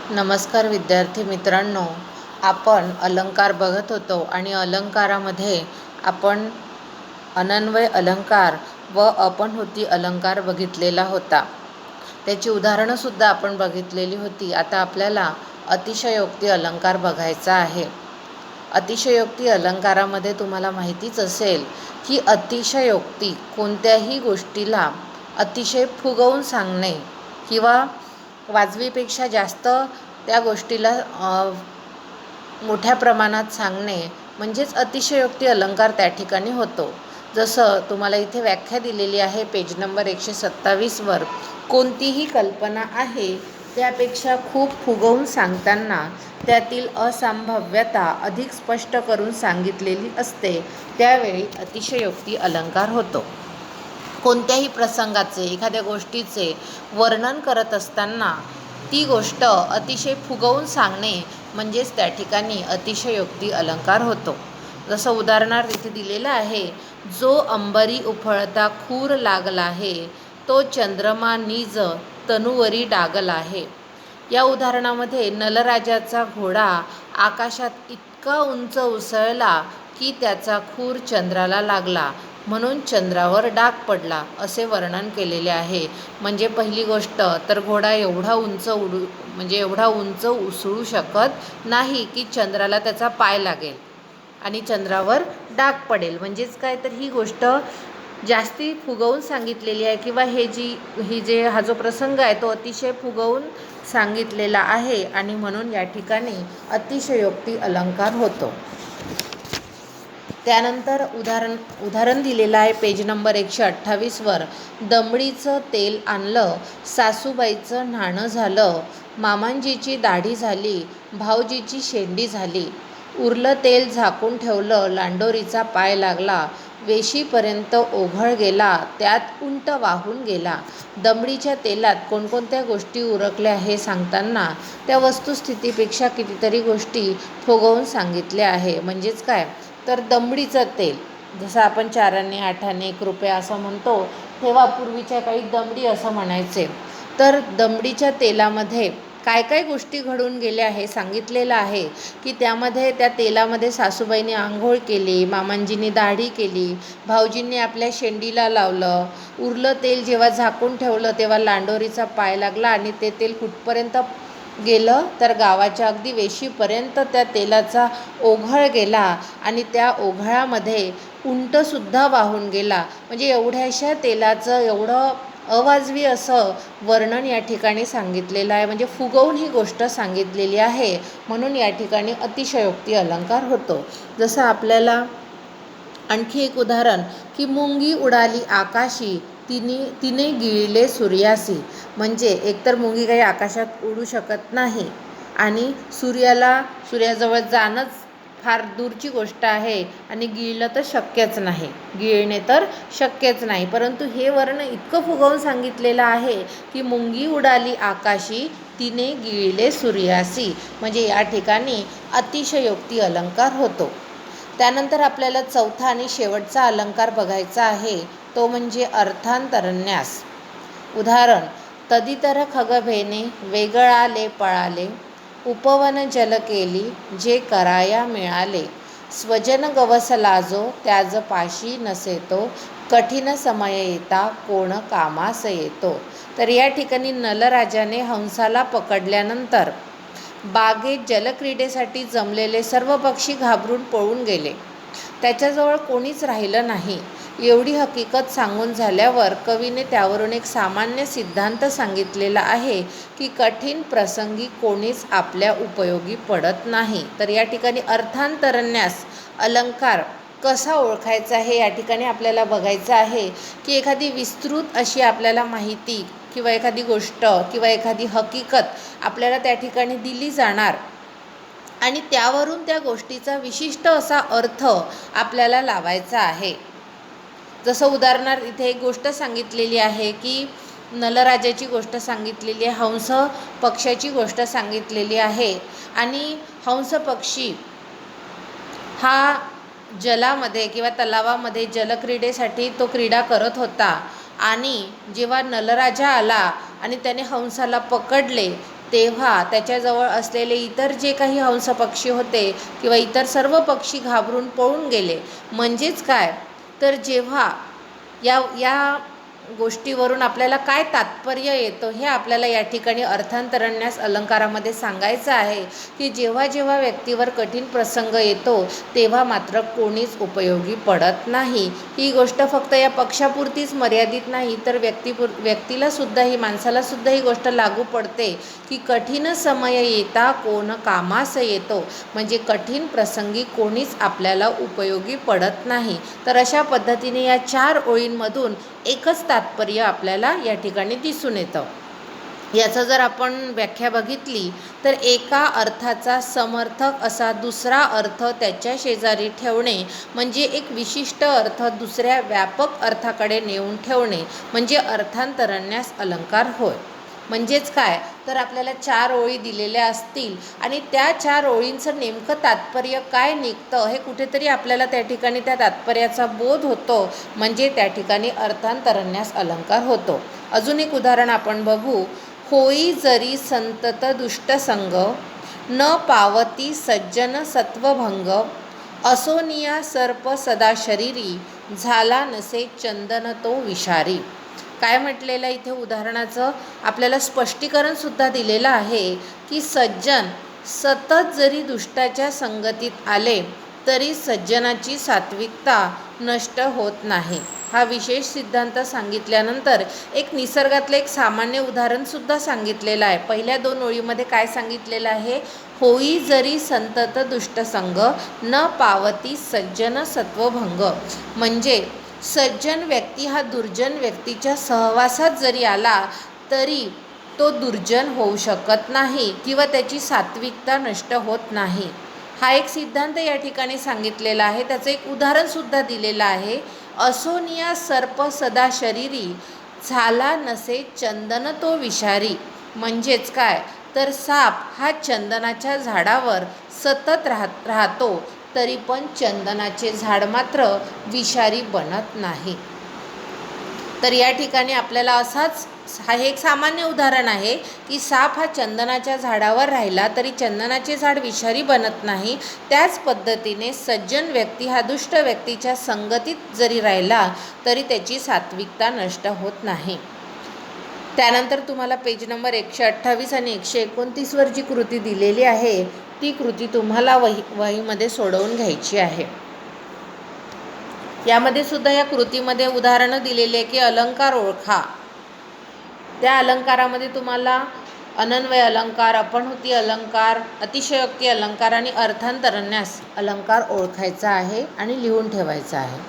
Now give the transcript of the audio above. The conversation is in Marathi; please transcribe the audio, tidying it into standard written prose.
नमस्कार विद्यार्थी मित्रांनो, आपण अलंकार बघत होतो आणि अलंकारामध्ये आपण अनन्वय अलंकार व अपणहोती अलंकार बघितलेला होता. त्याची उदाहरणंसुद्धा आपण बघितलेली होती. आता आपल्याला अतिशयोक्ती अलंकार बघायचा आहे. अतिशयोक्ती अलंकारामध्ये तुम्हाला माहितीच असेल की अतिशयोक्ती कोणत्याही गोष्टीला अतिशय फुगवून सांगणे किंवा वाजवीपेक्षा जास्त त्या गोष्टीला मोठ्या प्रमाणात सांगणे म्हणजेच अतिशयोक्ती अलंकार त्या ठिकाणी होतो. जसं तुम्हाला इथे व्याख्या दिलेली आहे पेज नंबर 127वर. कोणतीही कल्पना आहे त्यापेक्षा खूप फुगवून सांगताना त्यातील असंभाव्यता अधिक स्पष्ट करून सांगितलेली असते, त्यावेळी अतिशयोक्ती अलंकार होतो. कोणत्याही प्रसंगाचे, एखाद्या गोष्टीचे वर्णन करत असताना ती गोष्ट अतिशय फुगवून सांगणे म्हणजेच त्या ठिकाणी अतिशयोक्ती अलंकार होतो. जसं उदाहरणार्थ इथे दिलेलं आहे, जो अंबरी उफळता खूर लागला आहे, तो चंद्रमा निज तनुवरी डागला आहे. या उदाहरणामध्ये नलराजाचा घोडा आकाशात इतका उंच उसळला की त्याचा खूर चंद्राला लागला, म्हणून चंद्रावर डाग पडला असे वर्णन केलेले आहे. म्हणजे पहिली गोष्ट तर घोडा एवढा उंच उसळू शकत नाही की चंद्राला त्याचा पाय लागेल आणि चंद्रावर डाग पडेल. म्हणजेच काय, तर ही गोष्ट जास्ती फुगवून सांगितलेली आहे किंवा हा जो प्रसंग आहे तो अतिशय फुगवून सांगितलेला आहे आणि म्हणून या ठिकाणी अतिशयोक्ती अलंकार होतो. त्यानंतर उदाहरण दिलेलं आहे पेज नंबर 128वर. दमडीचं तेल आणलं, सासूबाईचं न्हाणं झालं, मामांजीची दाढी झाली, भाऊजीची शेंडी झाली. उरलं तेल झाकून ठेवलं, लांडोरीचा पाय लागला, वेशीपर्यंत ओघळ गेला, त्यात उंट वाहून गेला. दमडीच्या तेलात कोणकोणत्या गोष्टी उरकल्या हे सांगताना त्या वस्तुस्थितीपेक्षा कितीतरी गोष्टी फुगवून सांगितल्या आहे. म्हणजेच काय, तर दमडीचं तेल, जसं आपण 4 आणे 8 आणे 1 रुपया असं म्हणतो, तेव्हा पूर्वीच्या काळी दमडी असं म्हणायचे. तर दमडीच्या तेलामध्ये काय काय गोष्टी घडून गेल्या हे सांगितलेलं आहे की त्यामध्ये त्या तेलामध्ये सासूबाईंनी आंघोळ केली, मामांजींनी दाढी केली, भाऊजींनी आपल्या शेंडीला लावलं, उरलं तेल जेव्हा झाकून ठेवलं तेव्हा लांडोरीचा पाय लागला आणि ते तेल कुठपर्यंत गेलं तर गावाच्या अगदी वेशीपर्यंत त्या तेलाचा ओघळ गेला आणि त्या ओघळामध्ये उंटसुद्धा वाहून गेला. म्हणजे एवढ्याशा तेलाचं एवढं अवाजवी असं वर्णन या ठिकाणी सांगितलेलं आहे. म्हणजे फुगवून ही गोष्ट सांगितलेली आहे, म्हणून या ठिकाणी अतिशयोक्ती अलंकार होतो. जसं आपल्याला आणखी एक उदाहरण की मुंगी उडाली आकाशी, तिने गिळले सूर्यासी. म्हणजे एकतर मुंगी काही आकाशात उडू शकत नाही आणि सूर्याजवळ जाणंच फार दूरची गोष्ट आहे आणि गिळणं तर शक्यच नाही, गिळणे तर शक्यच नाही. परंतु हे वर्ण इतकं फुगवून सांगितलेलं आहे की मुंगी उडाली आकाशी, तिने गिळले सूर्यासी. म्हणजे या ठिकाणी अतिशयोक्ती अलंकार होतो. त्यानंतर आपल्याला चौथा आणि शेवटचा अलंकार बघायचा आहे, तो म्हणजे अर्थांतरन्यास. उदाहरण, तदितर खगभेने वेगळाले पळाले, उपवन जल केली जे कराया मिळाले, स्वजन गवस लाजो त्याज पाशी नसेतो, कठीण समय येता कोण कामास येतो. तर या ठिकाणी नलराजाने हंसाला पकडल्यानंतर बागेत जलक्रीडेसाठी जमलेले सर्व पक्षी घाबरून पळून गेले. त्याच्याजवळ कोणीच राहिलं नाही. एवढी हकीकत सांगून झाल्यावर कवीने त्यावरून एक सामान्य सिद्धांत सांगितलेला आहे की कठीण प्रसंगी कोणीच आपल्या उपयोगी पडत नाही. तर या ठिकाणी अर्थांतरन्यास अलंकार कसा ओळखायचा हे या ठिकाणी आपल्याला बघायचं आहे की एखादी विस्तृत अशी आपल्याला माहिती किंवा एखादी गोष्ट किंवा एखादी हकीकत आपल्याला त्या ठिकाणी दिली जाणार आणि त्यावरून त्या गोष्टीचा विशिष्ट असा अर्थ आपल्याला लावायचा आहे. जसं उदाहरणार्थ इथे एक गोष्ट सांगितलेली आहे की नलराजाची गोष्ट सांगितलेली आहे, हंस पक्षाची गोष्ट सांगितलेली आहे आणि हंस पक्षी हा जलामध्ये किंवा तलावामध्ये जलक्रीडेसाठी तो क्रीडा करत होता आणि जेव्हा नलराजा आला आणि त्याने हंसाला पकडले तेव्हा त्याच्याजवळ असलेले इतर जे काही हंसपक्षी होते किंवा इतर सर्व पक्षी घाबरून पळून गेले. म्हणजेच काय, तर जेव्हा या या गोष्टीवरून आपल्याला काय तात्पर्य येतं हे आपल्याला या ठिकाणी अर्थांतरण्यास अलंकारामध्ये सांगायचं आहे की जेव्हा जेव्हा व्यक्तीवर कठीण प्रसंग येतो तेव्हा मात्र कोणीच उपयोगी पडत नाही. ही गोष्ट फक्त या पक्षापुरतीच मर्यादित नाही, तर व्यक्तीलासुद्धा माणसालासुद्धा ही गोष्ट लागू पडते की कठीण समय येता कोण कामास येतो. म्हणजे कठीण प्रसंगी कोणीच आपल्याला उपयोगी पडत नाही. तर अशा पद्धतीने या 4 ओळींमधून एकच तात्पर्य आपल्याला या ठिकाणी दिसून येतं. याचा जर आपण व्याख्या बघितली तर एका अर्थाचा समर्थक असा दुसरा अर्थ त्याच्या शेजारी ठेवणे म्हणजे एक विशिष्ट अर्थ दुसऱ्या व्यापक अर्थाकडे नेऊन ठेवणे म्हणजे अर्थांतरण्यास अलंकार होय. म्हणजेच काय, तर आपल्याला 4 ओळी दिलेल्या असतील आणि त्या 4 ओळींचं नेमकं तात्पर्य काय निघतं हे कुठेतरी आपल्याला त्या ठिकाणी त्या तात्पर्याचा बोध होतो, म्हणजे त्या ठिकाणी अर्थांतरण्यास अलंकार होतो. अजून एक उदाहरण आपण बघू. होई जरी संतत दुष्टसंग, न पावती सज्जन सत्वभंग, असोनिया सर्प सदा शरीरी, झाला नसे चंदन तो विषारी. काय म्हटलेलं इथे उदाहरणाचं आपल्याला स्पष्टीकरणसुद्धा दिलेलं आहे की सज्जन सतत जरी दुष्टाच्या संगतीत आले तरी सज्जनाची सात्विकता नष्ट होत नाही. हा विशेष सिद्धांत सांगितल्यानंतर एक निसर्गातलं एक सामान्य उदाहरणसुद्धा सांगितलेलं आहे. पहिल्या 2 ओळीमध्ये काय सांगितलेलं आहे, होई जरी संतत दुष्टसंग, न पावती सज्जन सत्वभंग. म्हणजे सज्जन व्यक्ती हा दुर्जन व्यक्तीच्या सहवासात जरी आला तरी तो दुर्जन होऊ शकत नाही किंवा त्याची सात्विकता नष्ट होत नाही. हा एक सिद्धांत या ठिकाणी सांगितलेला आहे. त्याचं एक उदाहरणसुद्धा दिलेलं आहे. असोनिया सर्प सदा शरीरी, झाला नसे चंदन तो विषारी. म्हणजेच काय, तर साप हा चंदनाच्या झाडावर सतत राहतो तरी पण चंदनाचे झाड मात्र विषारी बनत नाही. तर या ठिकाणी आपल्याला हे एक सामान्य उदाहरण आहे की साप हा चंदनाच्या झाडावर राहिला तरी चंदनाचे झाड विषारी बनत नाही. त्याच पद्धतीने सज्जन व्यक्ती हा दुष्ट व्यक्तीच्या संगतीत जरी राहिला तरी त्याची सात्विकता नष्ट होत नाही. त्यानंतर तुम्हाला पेज नंबर 128 आणि 129वर जी कृती दिलेली आहे ती कृती तुम्हाला वहीमध्ये सोडवून घ्यायची आहे. यामध्ये सुद्धा या कृतीमध्ये उदाहरणं दिलेली आहे की अलंकार ओळखा. त्या अलंकारामध्ये तुम्हाला अनन्वय अलंकार, अपणहुती अलंकार, अतिशयोक्ती अलंकार आणि अर्थांतरण्यास अलंकार ओळखायचा आहे आणि लिहून ठेवायचा आहे.